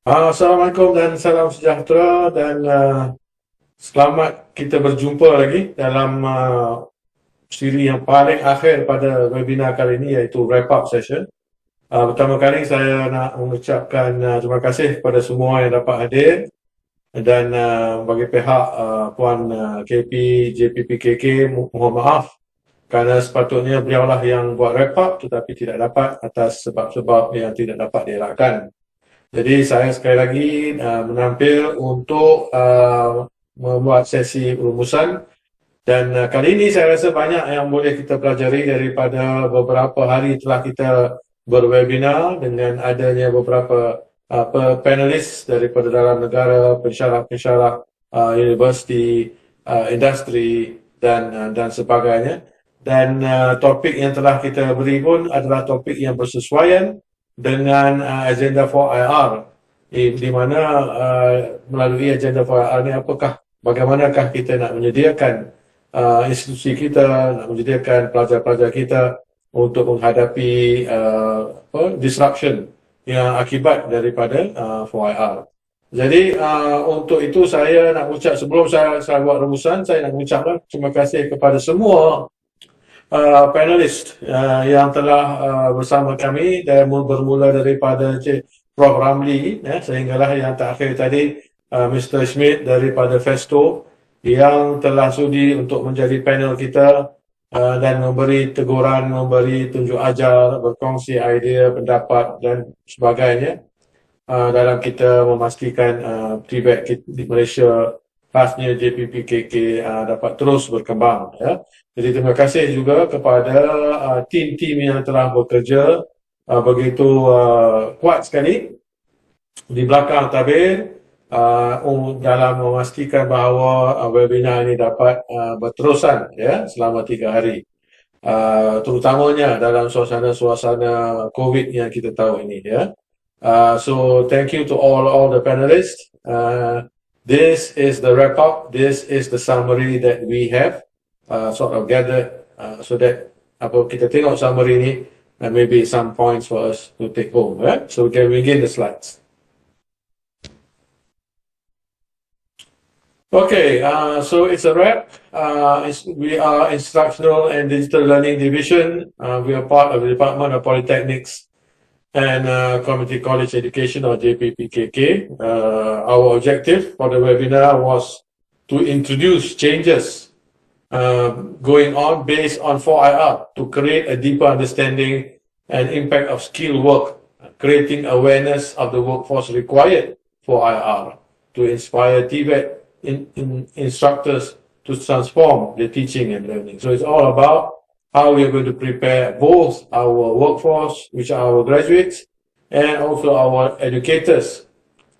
Assalamualaikum dan salam sejahtera dan selamat kita berjumpa lagi dalam siri yang paling akhir pada webinar kali ini, iaitu wrap up session. Pertama kali saya nak mengucapkan terima kasih kepada semua yang dapat hadir, dan bagi pihak Puan KP JPPKK mohon maaf kerana sepatutnya beliaulah yang buat wrap up tetapi tidak dapat atas sebab-sebab yang tidak dapat dielakkan. Jadi saya sekali lagi menampil untuk membuat sesi rumusan, dan kali ini saya rasa banyak yang boleh kita pelajari daripada beberapa hari telah kita berwebinar dengan adanya beberapa panelis daripada dalam negara, pensyarah-pensyarah universiti, industri dan sebagainya. Dan topik yang telah kita beri pun adalah topik yang bersesuaian dengan agenda 4IR, di mana melalui agenda 4IR ni bagaimanakah kita nak menyediakan institusi kita, nak menyediakan pelajar-pelajar kita untuk menghadapi disruption yang akibat daripada 4IR. Jadi untuk itu saya nak ucap, sebelum saya buat rumusan, saya nak mengucapkan terima kasih kepada semua panelis yang telah bersama kami, dan bermula daripada Prof. Ramli sehinggalah yang terakhir tadi Mr. Schmidt daripada Festo yang telah sudi untuk menjadi panel kita dan memberi teguran, memberi tunjuk ajar, berkongsi idea, pendapat dan sebagainya dalam kita memastikan TVET di Malaysia, khasnya JPPKK, dapat terus berkembang. Jadi terima kasih juga kepada tim-tim yang telah bekerja begitu kuat sekali di belakang tabir dalam memastikan bahawa webinar ini dapat berterusan selama 3 hari, terutamanya dalam suasana COVID yang kita tahu ini. So thank you to all the panelists. This is the wrap up. This is the summary that we have sort of gathered, so that kita tengok summary ni, and maybe some points for us to take home. So we can begin the slides. Okay, so it's a wrap. We are Instructional and Digital Learning Division. We are part of the Department of Polytechnics and Community College Education, or JPPKK. Our objective for the webinar was to introduce changes going on based on 4IR to create a deeper understanding and impact of skill work, creating awareness of the workforce required for IR, to inspire TVET instructors to transform the teaching and learning. So it's all about how we are going to prepare both our workforce, which are our graduates, and also our educators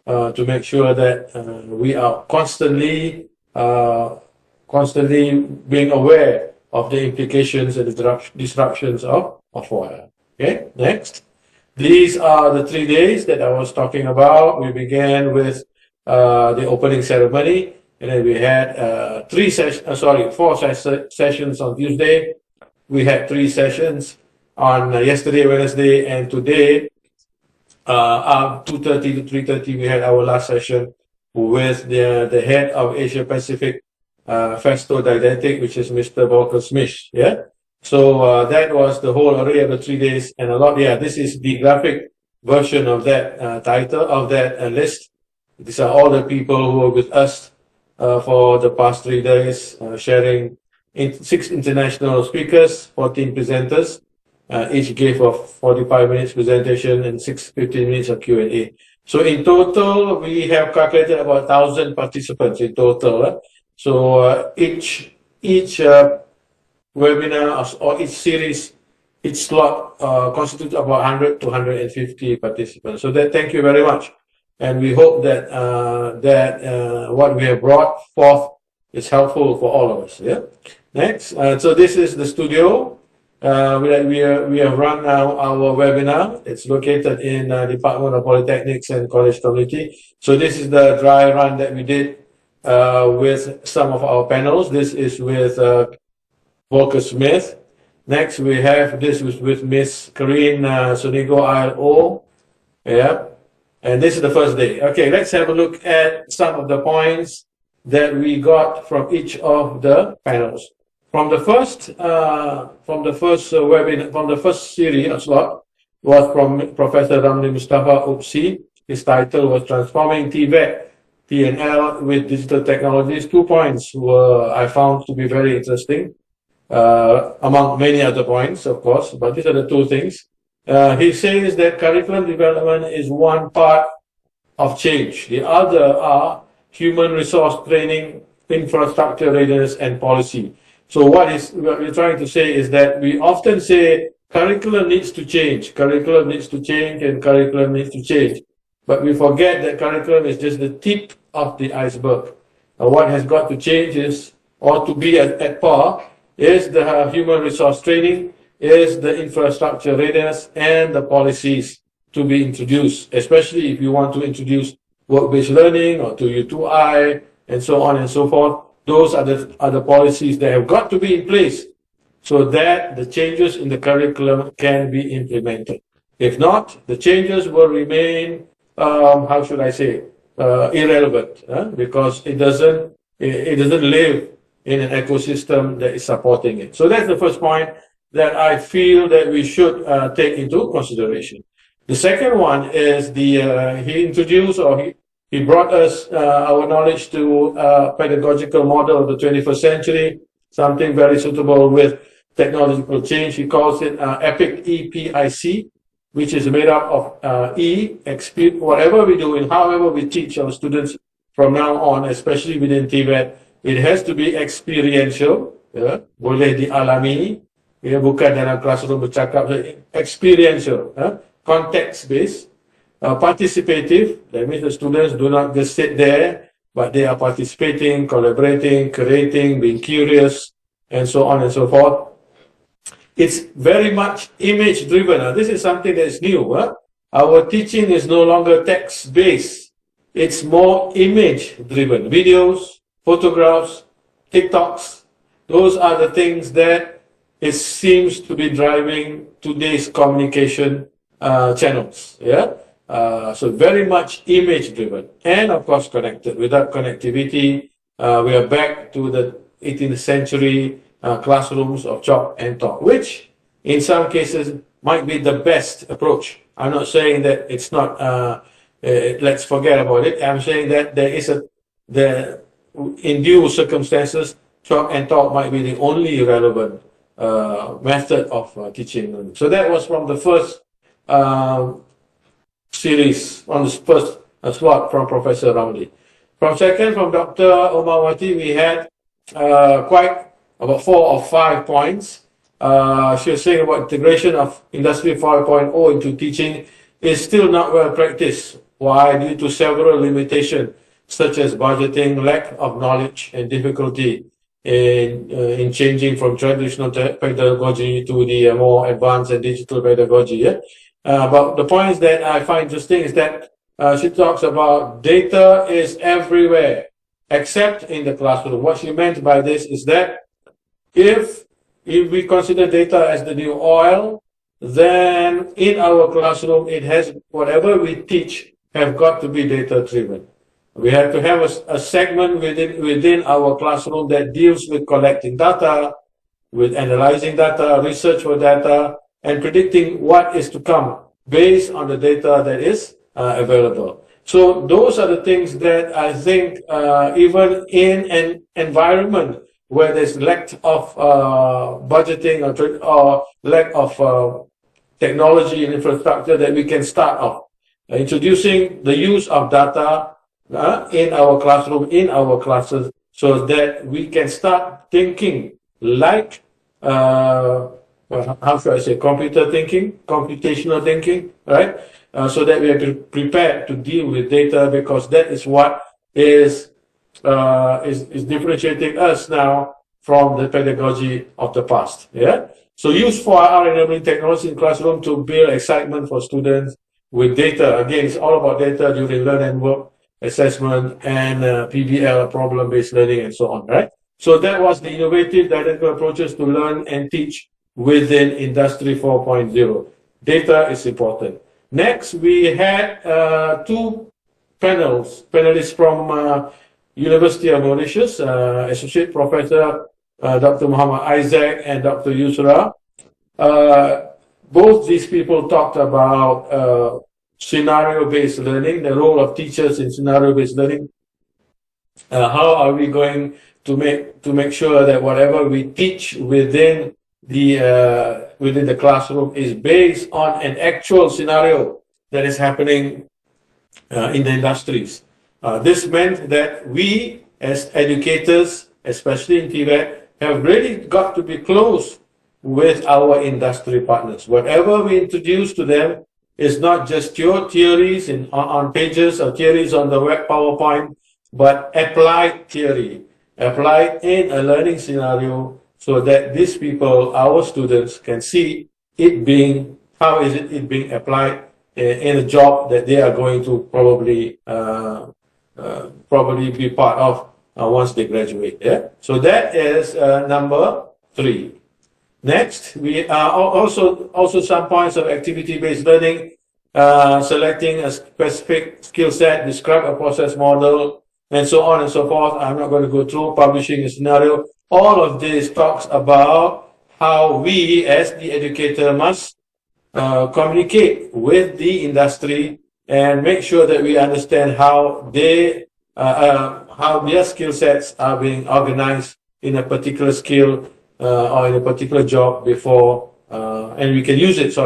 to make sure that we are constantly being aware of the implications and the disruptions of 4IR. Okay, next. These are the 3 days that I was talking about. We began with the opening ceremony, and then we had 4 sessions on Tuesday. We had 3 sessions on yesterday, Wednesday, and today, 2:30 to 3:30, we had our last session with the head of Asia Pacific Festo Didactic, which is Mr. Volker Smith. So that was the whole array of the 3 days, and a lot. This is the graphic version of that title, of that list. These are all the people who are with us for the past 3 days, sharing 6 international speakers, 14 presenters. Each gave a 45 minutes presentation and 15 minutes of Q&A. So in total, we have calculated about 1,000 participants in total. So each webinar or each series each slot constitutes about 100 to 150 participants. So thank you very much. And we hope that what we have brought forth is helpful for all of us. Yeah. Next. So this is the studio. We have run now our webinar. It's located in Department of Polytechnics and College Community. So this is the dry run that we did with some of our panels. This is with Volker Smith. Next, we have this with Miss Corinne Sonigo ILO. Yeah. And this is the first day. Okay, let's have a look at some of the points that we got from each of the panels. From the first webinar, from the first series or slot was from Professor Ramli Mustafa Upsi. His title was Transforming TVET, TNL with Digital Technologies. 2 points were I found to be very interesting, among many other points, of course, but these are the 2 things. He says that curriculum development is one part of change. The other are human resource training, infrastructure readiness, and policy. So what we're trying to say is that we often say curriculum needs to change, curriculum needs to change, and curriculum needs to change. But we forget that curriculum is just the tip of the iceberg. What has got to change is, or to be at par, is the human resource training, is the infrastructure readiness, and the policies to be introduced, especially if you want to introduce work-based learning or to U2I and so on and so forth. Those are the policies that have got to be in place so that the changes in the curriculum can be implemented. If not, the changes will remain, how should I say, irrelevant, because it doesn't live in an ecosystem that is supporting it. So that's the first point that I feel that we should take into consideration. The second one is he introduced, or he brought us our knowledge to pedagogical model of the 21st century, something very suitable with technological change. He calls it EPIC, EPIC, which is made up of whatever we do and however we teach our students from now on, especially within TVET, it has to be experiential, boleh dialami, bukan dalam classroom bercakap, experiential, context-based, participative, that means the students do not just sit there, but they are participating, collaborating, creating, being curious, and so on and so forth. It's very much image-driven. This is something that is new. Our teaching is no longer text-based. It's more image-driven. Videos, photographs, TikToks, those are the things that it seems to be driving today's communication channels. So very much image-driven and, of course, connected. Without connectivity, we are back to the 18th century classrooms of chalk and talk, which in some cases might be the best approach. I'm not saying that it's not, let's forget about it. I'm saying that there is in due circumstances, chalk and talk might be the only relevant method of teaching. So that was from the first series, on the first slot from Professor Ramli. From Dr. Omawati, we had quite about 4 or 5 points. She was saying about integration of Industry 4.0 into teaching is still not well practiced. Why? Due to several limitations, such as budgeting, lack of knowledge, and difficulty in changing from traditional pedagogy to the more advanced and digital pedagogy. But the points that I find interesting is that she talks about data is everywhere, except in the classroom. What she meant by this is that if we consider data as the new oil, then in our classroom, whatever we teach have got to be data-driven. We have to have a segment within our classroom that deals with collecting data, with analyzing data, research for data, and predicting what is to come based on the data that is available. So those are the things that I think even in an environment where there's lack of budgeting or lack of technology and infrastructure, that we can start off introducing the use of data in our classroom, in our classes, so that we can start thinking like how should I say, computer thinking, computational thinking, right? So that we are prepared to deal with data, because that is what is differentiating us now from the pedagogy of the past. Yeah. So use 4R enabling technology in classroom to build excitement for students with data. Again, it's all about data during learn and work assessment and PBL, problem-based learning, and so on. Right. So that was the innovative didactical approaches to learn and teach within Industry 4.0. Data is important. Next, we had two panelists from University of Mauritius, Associate Professor Dr. Muhammad Isaac and Dr. Yusra. Both these people talked about scenario-based learning, the role of teachers in scenario-based learning. How are we going to make sure that whatever we teach within the classroom is based on an actual scenario that is happening in the industries. This meant that we, as educators, especially in TVET, have really got to be close with our industry partners. Whatever we introduce to them is not just your theories on pages or theories on the web PowerPoint, but applied theory, applied in a learning scenario, so that these people, our students, can see it being, how is it being applied in a job that they are going to probably be part of once they graduate. Yeah. So that is number 3. Next, we are also some points of activity-based learning, selecting a specific skill set, describe a process model, and so on and so forth. I'm not going to go through publishing a scenario. All of this talks about how we, as the educator, must communicate with the industry and make sure that we understand how their skill sets are being organized in a particular skill or in a particular job before, and we can use it,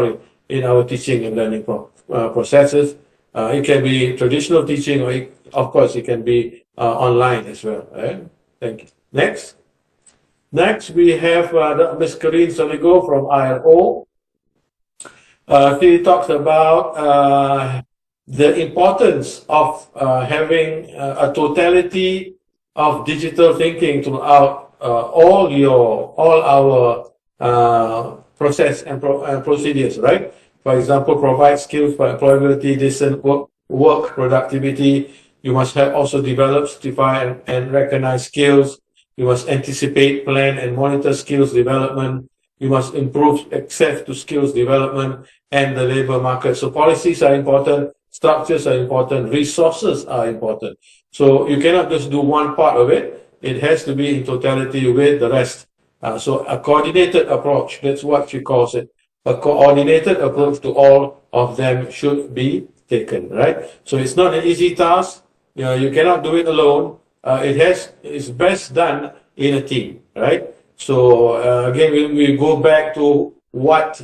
in our teaching and learning processes. It can be traditional teaching, or of course it can be online as well. Right? Thank you. Next, we have Ms. Karine Soligo from IRO. She talks about the importance of having a totality of digital thinking throughout all our process and procedures, right? For example, provide skills for employability, decent work productivity. You must have also develop, certify, and recognize skills. You must anticipate, plan, and monitor skills development. You must improve access to skills development and the labor market. So policies are important, structures are important, resources are important. So you cannot just do one part of it. It has to be in totality with the rest. So a coordinated approach, that's what she calls it. A coordinated approach to all of them should be taken, right? So it's not an easy task. You cannot do it alone. It's best done in a team, right? So again, we go back to what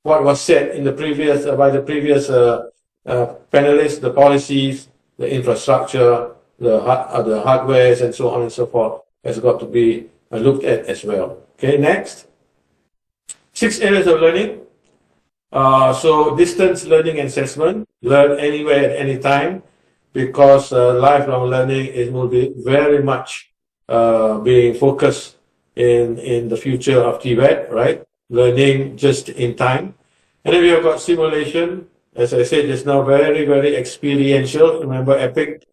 was said in the previous by the previous panelists: the policies, the infrastructure, the hardwares, and so on and so forth has got to be looked at as well. Okay, next. 6 areas of learning. So distance learning and assessment, learn anywhere at any time, because lifelong learning will be very much being focused in the future of TVET, right? Learning just in time. And then we have got simulation, as I said just now, very, very experiential. Remember EPIC,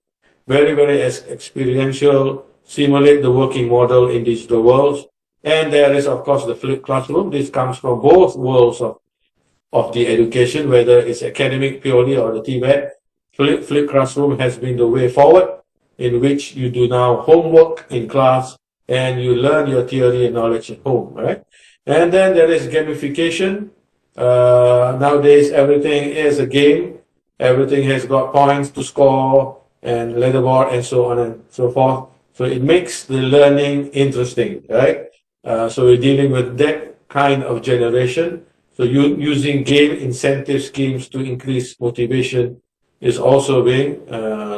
very, very experiential, simulate the working model in digital worlds. And there is, of course, the flipped classroom. This comes from both worlds of the education, whether it's academic purely or the TVET. Flipped classroom has been the way forward, in which you do now homework in class and you learn your theory and knowledge at home, right? And then there is gamification. Nowadays, everything is a game. Everything has got points to score and leaderboard and so on and so forth. So it makes the learning interesting, right? So we're dealing with that kind of generation. So using game incentive schemes to increase motivation is also being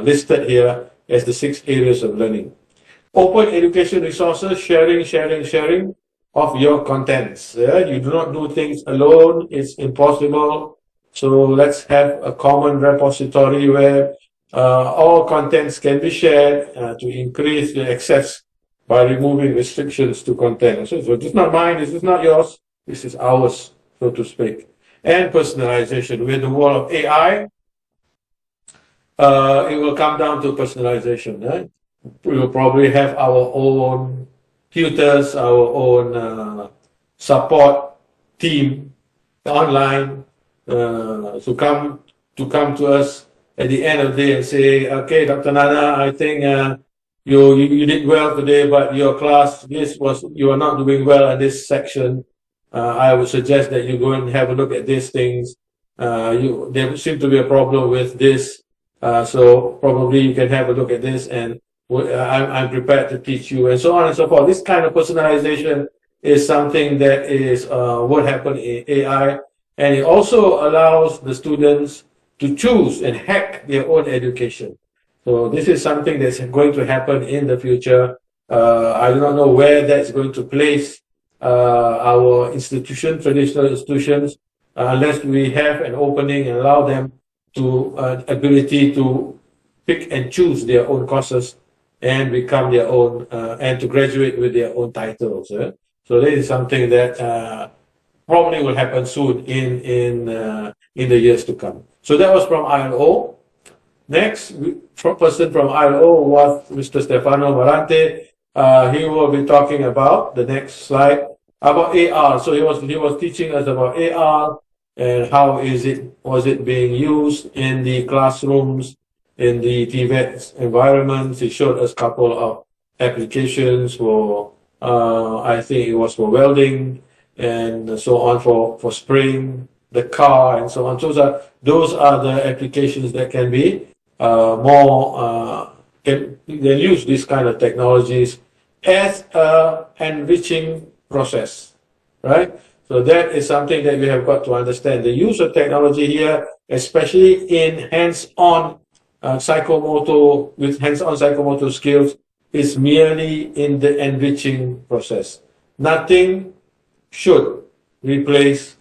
listed here as the 6 areas of learning. Open education resources, sharing. of your contents. You do not do things alone, it's impossible. So let's have a common repository where all contents can be shared to increase the access by removing restrictions to content. So this is not mine, this is not yours, this is ours, so to speak. And personalization. With the world of AI, it will come down to personalization. Right? We will probably have our own tutors, our own support team online to come to us at the end of the day and say, okay, Dr. Nana, I think you did well today, but your class, you are not doing well in this section. I would suggest that you go and have a look at these things. There seems to be a problem with this, so probably you can have a look at this, and I'm prepared to teach you, and so on and so forth. This kind of personalization is something that is what happened in AI, and it also allows the students to choose and hack their own education. So this is something that's going to happen in the future. I do not know where that's going to place our traditional institutions, unless we have an opening and allow them to ability to pick and choose their own courses and become their own and to graduate with their own titles. So this is something that probably will happen soon in the years to come. So that was from ILO. Next person from ILO was Mr. Stefano Marante. He will be talking about the next slide about AR. So he was teaching us about AR and how was it being used in the classrooms, in the TVET environments. He showed us a couple of applications for I think it was for welding and so on, for spraying the car and so on. So those are the applications that can be can use these kind of technologies as a enriching process, right? So that is something that we have got to understand. The use of technology here, especially in hands-on psychomotor skills, is merely in the enriching process. Nothing should replace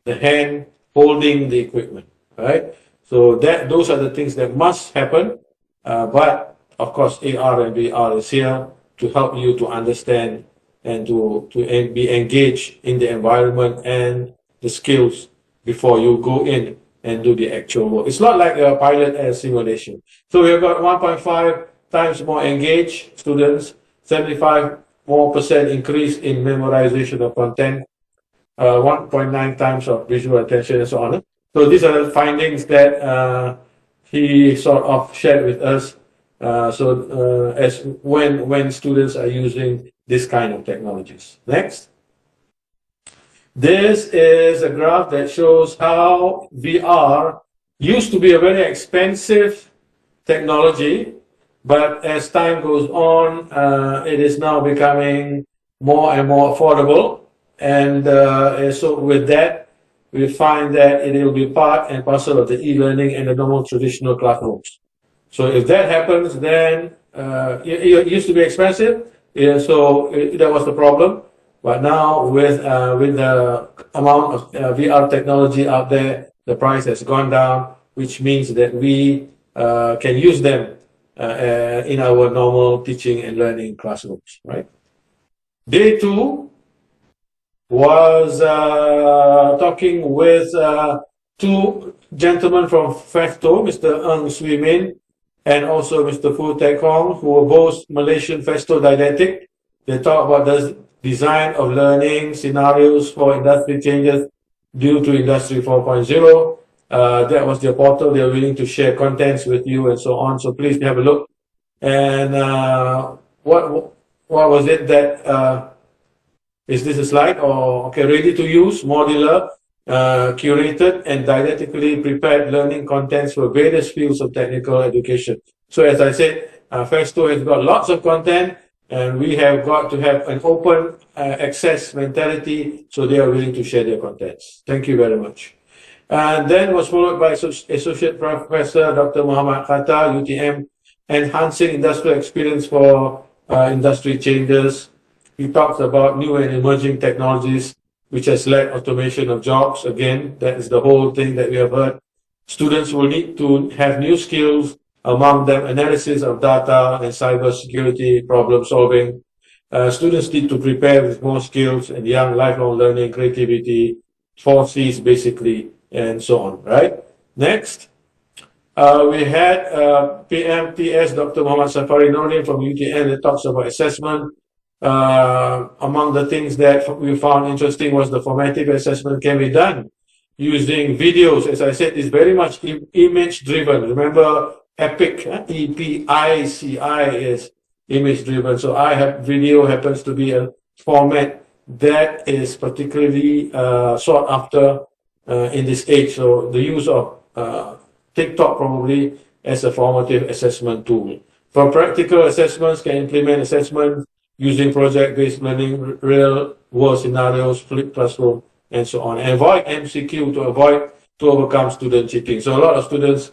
the hand holding the equipment, right? So those are the things that must happen. But of course, AR and VR is here to help you to understand and to be engaged in the environment and the skills before you go in and do the actual work. It's not like a pilot and simulation. So we have got 1.5 times more engaged students, 75% more increase in memorization of content, 1.9 times of visual attention and so on. So these are the findings that he sort of shared with us. As when students are using this kind of technologies. Next. This is a graph that shows how VR used to be a very expensive technology, but as time goes on, it is now becoming more and more affordable. And so with that, we find that it will be part and parcel of the e-learning and the normal traditional classrooms. So if that happens, then it used to be expensive, so that was the problem. But now with the amount of VR technology out there, the price has gone down, which means that we can use them in our normal teaching and learning classrooms, right? Day 2 was talking with two gentlemen from FESTO, Mr. Ng Swee Min and also Mr. Fu Tek Hong, who were both Malaysian FESTO didactic. They talk about the design of learning scenarios for industry changes due to Industry 4.0. That was their portal. They were willing to share contents with you and so on. So please have a look. And what was it that is this a slide? Or okay, ready to use, modular, curated and didactically prepared learning contents for various fields of technical education. So as I said, FESTO has got lots of content, and we have got to have an open access mentality, so they are willing to share their contents. Thank you very much. And then was followed by Associate Professor Dr. Muhammad Khatta, UTM, Enhancing Industrial Experience for Industry Changes. He talks about new and emerging technologies which has led automation of jobs. Again, that is the whole thing that we have heard. Students will need to have new skills, among them analysis of data and cyber security, problem solving. Students need to prepare with more skills and young lifelong learning, creativity, 4 C's basically, and so on, right? Next. We had PMTS Dr. Muhammad Safari Norin from UTN that talks about assessment. Among the things that we found interesting was the formative assessment can be done using videos. As I said, it's very much image driven. Remember, EPIC, EPICI is image driven. So video happens to be a format that is particularly sought after in this age. So the use of TikTok probably as a formative assessment tool. For practical assessments, can implement assessment using project-based learning, real-world scenarios, flipped classroom, and so on. And avoid MCQ to overcome student cheating. So a lot of students,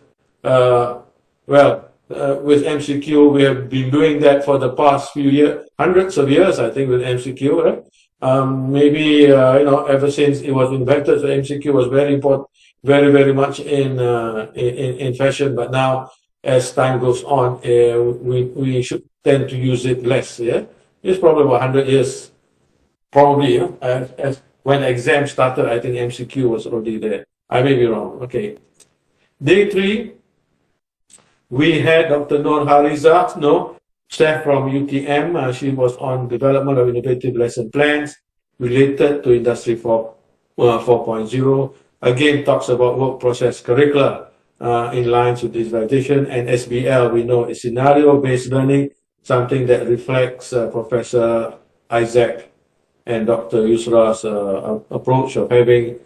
with MCQ, we have been doing that for the past few years, hundreds of years, I think, with MCQ, right? Ever since it was invented, so MCQ was very important, very much in fashion. But now, as time goes on, we should tend to use it less. Yeah, it's probably about 100 years, probably. Yeah? As when exams started, I think MCQ was already there. I may be wrong. Okay. Day 3, we had Dr. Nur Hariza, staff from UTM. She was on development of innovative lesson plans related to Industry 4.0. Again, talks about work process curricula in lines with digitalization. And SBL, we know, is scenario-based learning, something that reflects Professor Isaac and Dr. Yusra's approach of having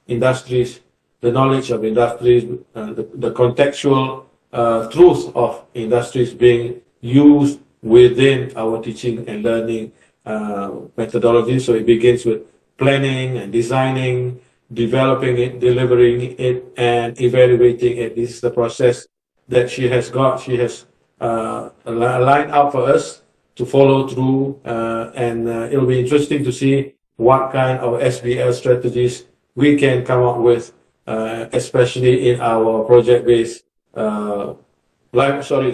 industries, the knowledge of industries, the contextual truth of industries being used within our teaching and learning methodology. So it begins with planning and designing, developing it, delivering it, and evaluating it. This is the process that she has got. She has lined up for us to follow through, and it'll be interesting to see what kind of SBL strategies we can come up with, especially in our project-based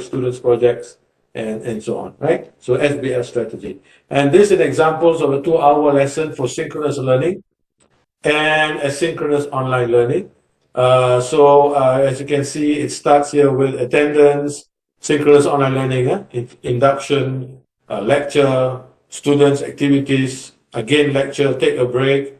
students projects and so on, right? So SBL strategy. And this is examples of a 2-hour lesson for synchronous learning and asynchronous online learning. As you can see, it starts here with attendance, synchronous online learning, induction, lecture, students, activities, again lecture, take a break,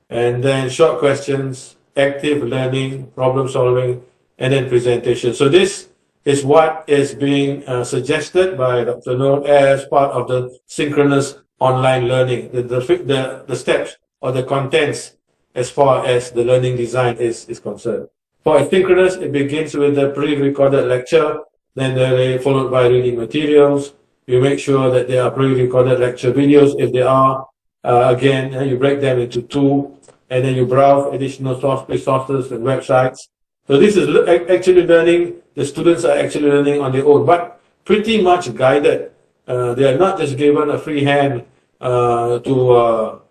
and then short questions, active learning, problem solving, and then presentation. So this is what is being suggested by Dr. Noor as part of the synchronous online learning, the steps or the contents as far as the learning design is concerned. For asynchronous, it begins with the pre-recorded lecture, then they're followed by reading materials. You make sure that there are pre-recorded lecture videos. If there are, again, you break them into 2, and then you browse additional resources and websites. So this is actually learning. The students are actually learning on their own, but pretty much guided. They are not just given a free hand to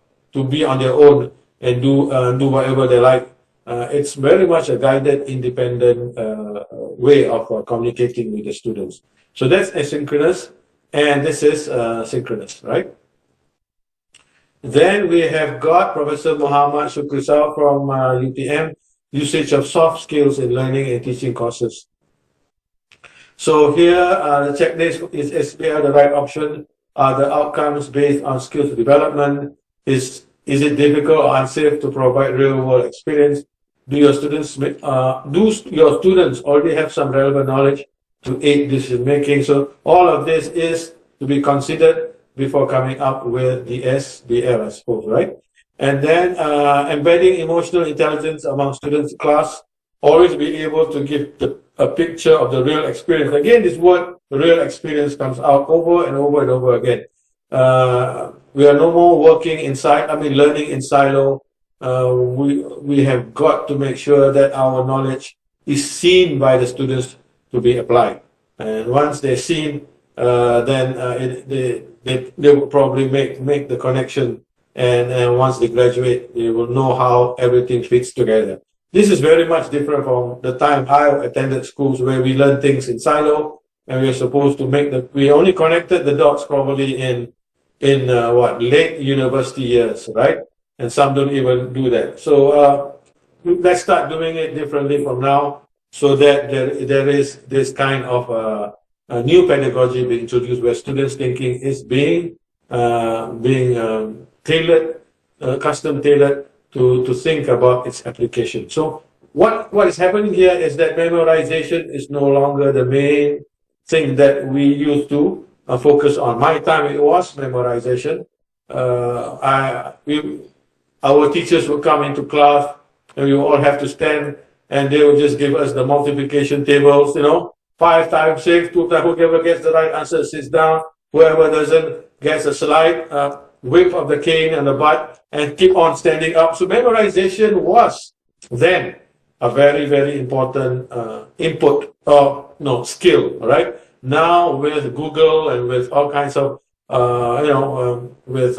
be on their own and do whatever they like. It's very much a guided, independent way of communicating with the students. So that's asynchronous, and this is synchronous, right? Then we have got Professor Muhammad Shukrisal from UTM, usage of soft skills in learning and teaching courses. So here, the checklist is SPL the right option? Are the outcomes based on skills development? Is it difficult or unsafe to provide real-world experience? Do your students already have some relevant knowledge to aid decision making? So all of this is to be considered before coming up with the SBL, I suppose, right? And then embedding emotional intelligence among students in class, always be able to give a picture of the real experience. Again, this word, real experience, comes out over and over and over again. We are no more learning in silo. We have got to make sure that our knowledge is seen by the students to be applied. And once they're seen, they will probably make the connection, and once they graduate, they will know how everything fits together. This is very much different from the time I attended schools where we learn things in silo, and we are supposed to we only connected the dots probably in late university years, right? And some don't even do that. So let's start doing it differently from now, so that there is this kind of a new pedagogy being introduced where students' thinking is being tailored, custom tailored to think about its application. So what is happening here is that memorization is no longer the main thing that we used to focus on. My time it was memorization. Our teachers would come into class and we all have to stand, and they would just give us the multiplication tables, 5 times 6, 2 times, whoever gets the right answer sits down, whoever doesn't gets a slight whip of the cane and the butt and keep on standing up. So memorization was then a very, very important input or skill, right? Now with Google and with all kinds of with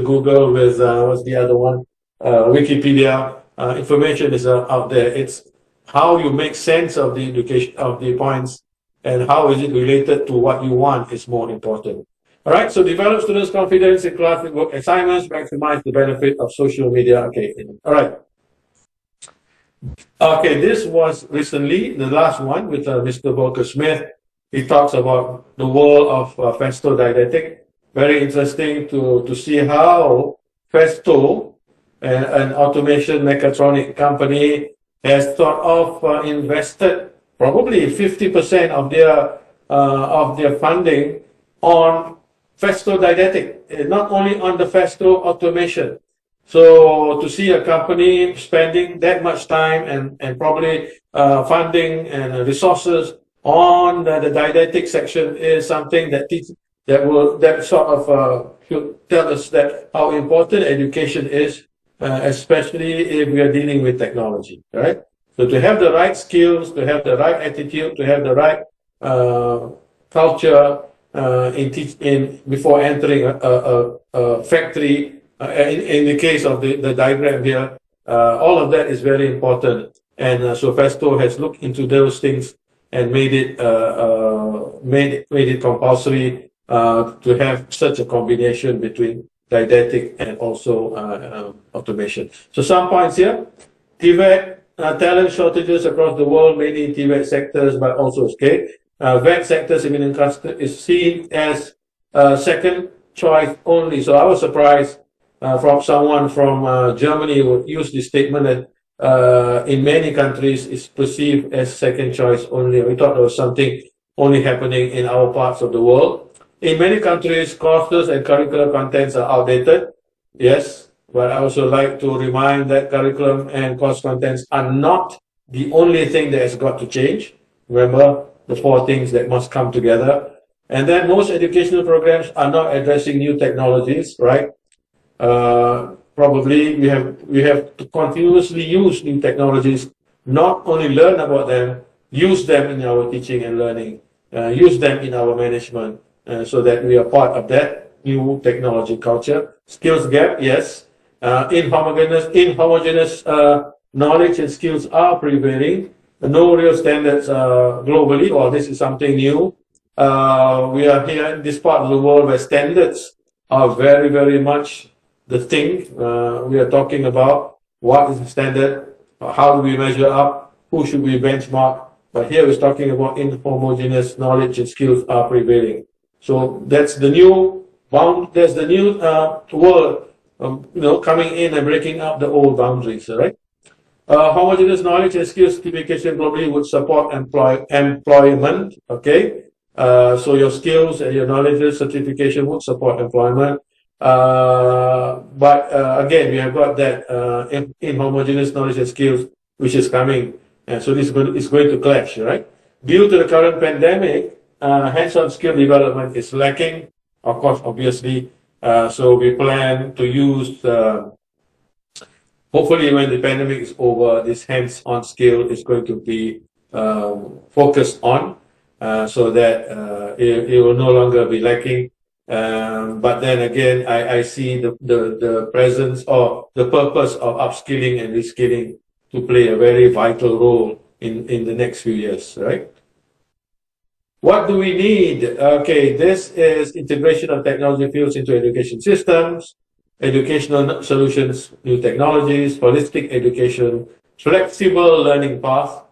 Google, with what's the other one? Wikipedia. Information is out there. It's how you make sense of the education of the points and how is it related to what you want is more important. All right. So develop students' confidence in class work assignments, maximize the benefit of social media. Okay. All right. Okay. This was recently the last one with Mr. Volker Smith. He talks about the world of Festo didactic. Very interesting to see how Festo, an automation mechatronic company, has thought of invested probably 50% of their funding on Festo didactic, not only on the Festo automation. So to see a company spending that much time and probably funding and resources on the didactic section is something that should tell us that how important education is, especially if we are dealing with technology, right? So to have the right skills, to have the right attitude, to have the right culture before entering a factory. In the case of the diagram here, all of that is very important, and so Festo has looked into those things and made it compulsory to have such a combination between didactic and also automation. So some points here. TVET, talent shortages across the world, mainly in TVET sectors, but also VET sectors is seen as second choice only. So I was surprised from someone from Germany who would use this statement that in many countries is perceived as second choice only. We thought there was something only happening in our parts of the world. In many countries, courses and curricular contents are outdated. Yes, but I also like to remind that curriculum and course contents are not the only thing that has got to change. Remember the 4 things that must come together. And then most educational programs are not addressing new technologies, right? Probably we have to continuously use new technologies, not only learn about them, use them in our teaching and learning, use them in our management, so that we are part of that new technology culture. Skills gap, yes. Inhomogeneous knowledge and skills are prevailing. No real standards globally, or this is something new. We are here in this part of the world where standards are very, very much the thing. We are talking about what is the standard, how do we measure up, who should we benchmark. But here we're talking about inhomogeneous knowledge and skills are prevailing. So that's the new there's the new world, coming in and breaking up the old boundaries, right? Homogeneous knowledge and skills certification globally would support employment, okay? So your skills and your knowledge certification would support employment. But again, we have got that inhomogeneous knowledge and skills which is coming, and so this is going to clash, right? Due to the current pandemic, hands-on skill development is lacking, of course, obviously. So we plan to use, hopefully when the pandemic is over, this hands-on skill is going to be focused on. so that it will no longer be lacking. But then again, I see the presence or the purpose of upskilling and reskilling to play a very vital role in the next few years, right? What do we need? Okay, this is integration of technology fields into education systems, educational solutions, new technologies, holistic education, flexible learning path,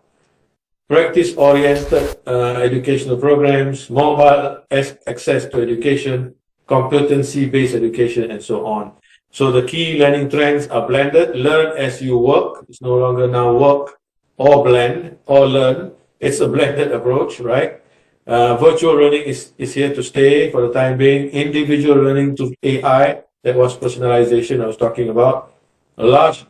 practice-oriented educational programs, mobile access to education, competency-based education, and so on. So the key learning trends are blended. Learn as you work. It's no longer now work or blend or learn. It's a blended approach, right? Virtual learning is here to stay for the time being. Individual learning to AI, that was personalization I was talking about. A large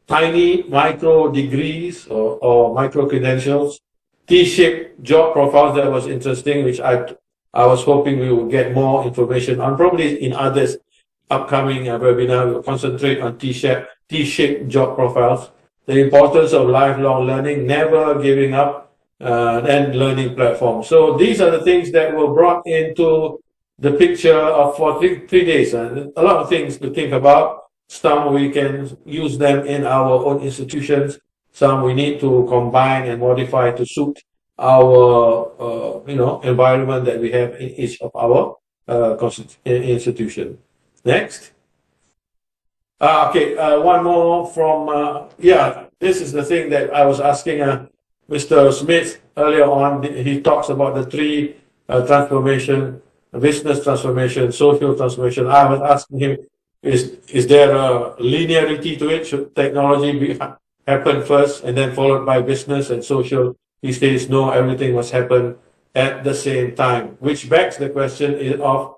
tiny micro degrees or micro credentials, T-shaped job profiles. That was interesting, which I was hoping we would get more information on. Probably in others upcoming webinar, we'll concentrate on T-shaped job profiles, the importance of lifelong learning, never giving up, and learning platforms. So these are the things that were brought into the picture for 3 days. A lot of things to think about. Some we can use them in our own institutions. Some we need to combine and modify to suit our environment that we have in each of our institution. Next. Okay, one more from this is the thing that I was asking Mr. Smith earlier on. He talks about the three transformation: business transformation, social transformation. I was asking him, is there a linearity to it? Should technology happen first and then followed by business and social? He says no, everything must happen at the same time, which begs the question of,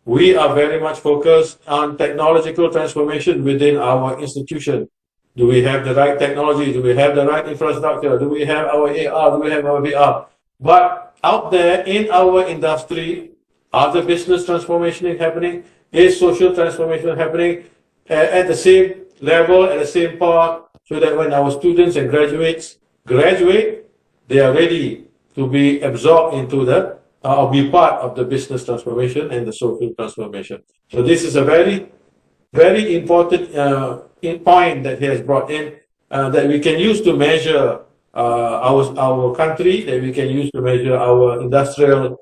we are very much focused on technological transformation within our institution. Do we have the right technology? Do we have the right infrastructure? Do we have our AR? Do we have our VR? But out there in our industry, are the business transformation happening? Is social transformation happening at the same level, at the same part, so that when our students and graduates graduate, they are ready to be absorbed into the or be part of the business transformation and the social transformation. So this is a very, very important point that he has brought in, that we can use to measure our country, that we can use to measure our industrial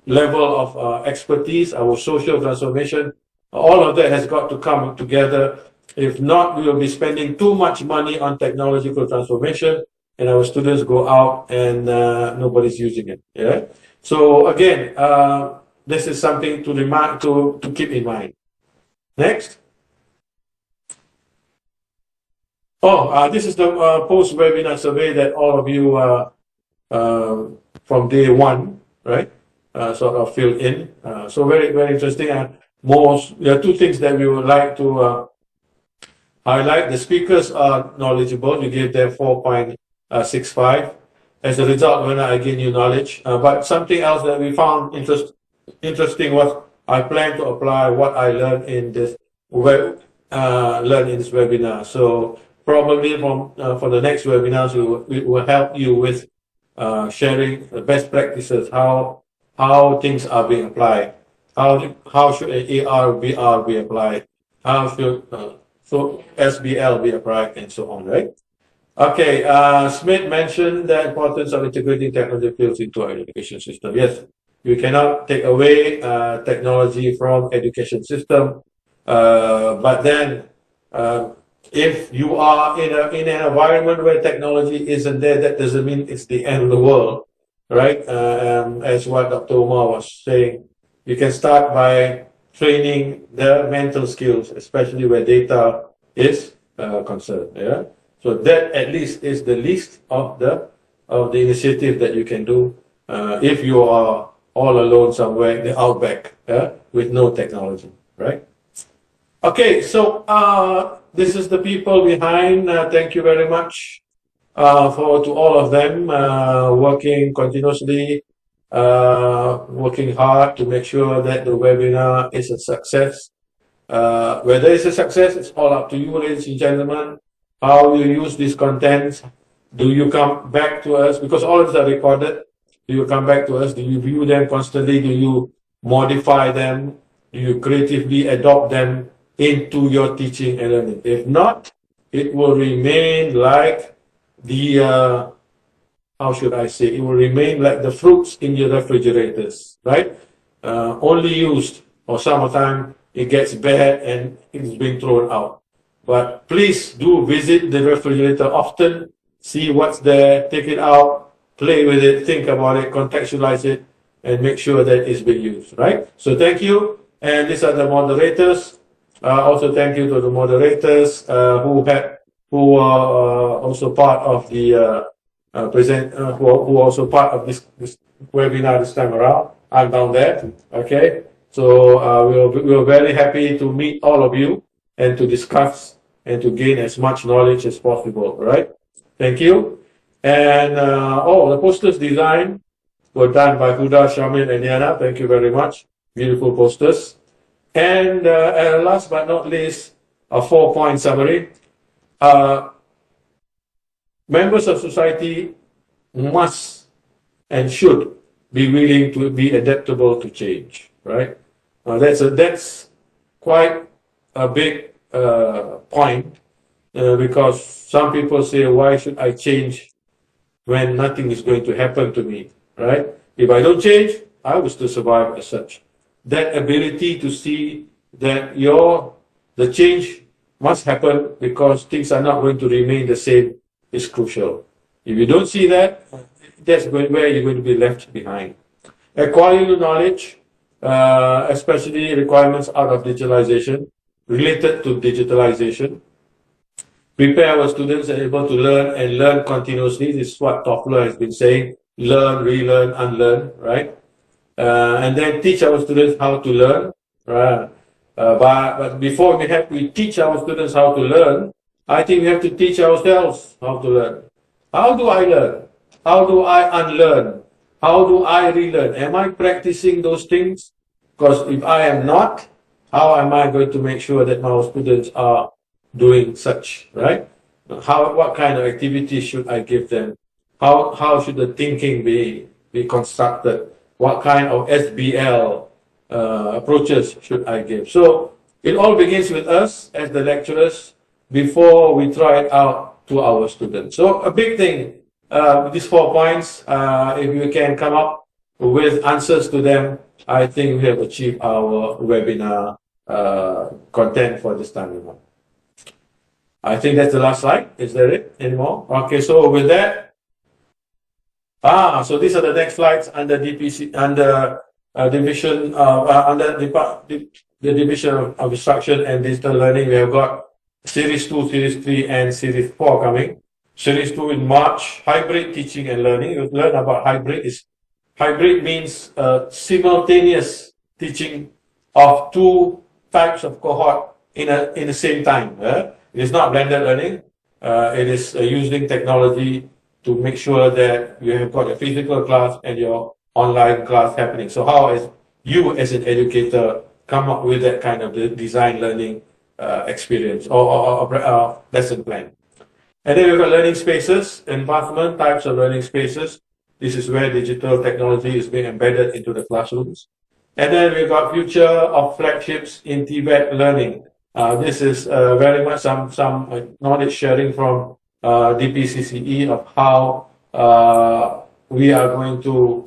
level of expertise, our social transformation. All of that has got to come together. If not, we will be spending too much money on technological transformation, and our students go out and nobody's using it. Yeah. So again, this is something to keep in mind. Next. This is the post-webinar survey that all of you from day one, right? Sort of filled in. So very, very interesting. There are two things that we would like to highlight. The speakers are knowledgeable. We gave them 4.65. As a result, when I gain new knowledge. But something else that we found interesting was I plan to apply what I learned in this webinar. So probably for the next webinars, we will help you with sharing the best practices, how things are being applied, how should AR, VR be applied, how should SBL be applied, and so on, right? Okay, Smith mentioned the importance of integrating technology fields into our education system. Yes, you cannot take away technology from education system, but then if you are in an environment where technology isn't there, that doesn't mean it's the end of the world, right? As what Dr. Umar was saying, you can start by training the mental skills, especially where data is concerned. Yeah. So that at least is the least of the initiative that you can do if you are all alone somewhere in the outback with no technology, right? Okay, so this is the people behind. Thank you very much to all of them working continuously, working hard to make sure that the webinar is a success. Whether it's a success, it's all up to you, ladies and gentlemen. How you use these contents, Do you come back to us? Because all of these are recorded. Do you come back to us? Do you view them constantly? Do you modify them? Do you creatively adopt them into your teaching and learning? If not, it will remain like the, how should I say, it will remain like the fruits in your refrigerators, right? Only used, or summertime, it gets bad and it's being thrown out. But please do visit the refrigerator often, see what's there, take it out, play with it, think about it, contextualize it, and make sure that it's being used, right? So thank you, and these are the moderators. Also thank you to the moderators who are also part of the who are also part of this webinar this time around. I'm down there, okay? So we're very happy to meet all of you and to discuss and to gain as much knowledge as possible, right? Thank you. And the posters design were done by Huda, Shamil, and Diana. Thank you very much. Beautiful posters. And last but not least, a 4-point summary. Members of society must and should be willing to be adaptable to change, right? That's quite a big point because some people say, why should I change when nothing is going to happen to me, right? If I don't change, I will still survive as such. That ability to see that the change must happen because things are not going to remain the same is crucial. If you don't see that, that's where you're going to be left behind. Acquiring knowledge, especially requirements out of digitalization, related to digitalization. Prepare our students and able to learn and learn continuously. This is what Toffler has been saying. Learn, relearn, unlearn, right? And then teach our students how to learn. Right? But before we teach our students how to learn, I think we have to teach ourselves how to learn. How do I learn? How do I unlearn? How do I relearn? Am I practicing those things? Because if I am not, how am I going to make sure that my students are doing such, right? What kind of activities should I give them? How should the thinking be constructed? What kind of SBL approaches should I give? So it all begins with us as the lecturers before we try it out to our students. So a big thing, these 4 points, if you can come up with answers to them, I think we have achieved our webinar content for this time. I think that's the last slide. Is that it? Any more? Okay, so with that, so these are the next slides under DPC, under division, under the division of instruction and digital learning. We have got Series 2, Series 3, and Series 4 coming. Series 2 in March, hybrid teaching and learning. You learn about hybrid. Hybrid means simultaneous teaching of 2 types of cohort in the same time. It is not blended learning. It is using technology to make sure that you have got a physical class and your online class happening. So how is you as an educator come up with that kind of design learning experience or lesson plan? And then we've got learning spaces, advancement types of learning spaces. This is where digital technology is being embedded into the classrooms. And then we've got future of flagships in TVET learning. This is very much some knowledge sharing from DPCCE of how we are going to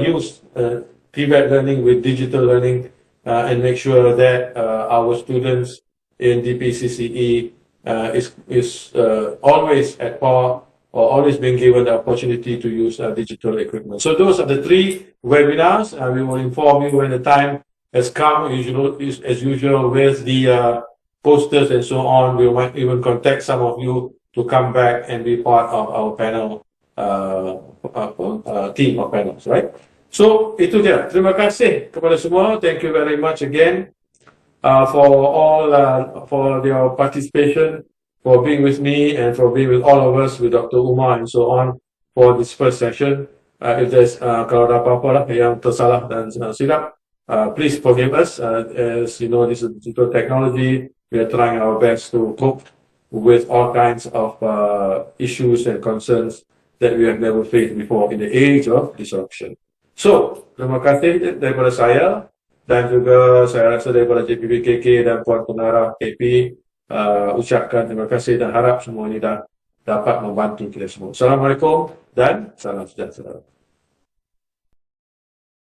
use TVET learning with digital learning and make sure that our students in DPCCE is always at par or always being given the opportunity to use digital equipment. So those are the 3 webinars. We will inform you when the time has come, as usual with the posters and so on. We might even contact some of you to come back and be part of our panel, team of panels, right? So itu dia. Terima kasih kepada semua. Thank you very much again for your participation, for being with me and for being with all of us, with Dr. Umar and so on for this first session. If there's kalau ada apa-apa lah yang tersalah dan silap, please forgive us. As you know, this is digital technology. We are trying our best to cope with all kinds of issues and concerns that we have never faced before in the age of disruption. So, terima kasih daripada saya dan juga saya rasa daripada JPPKK dan Puan Pengarah KP ucapkan terima kasih dan harap semua ini dapat membantu kita semua. Assalamualaikum dan salam sejahtera.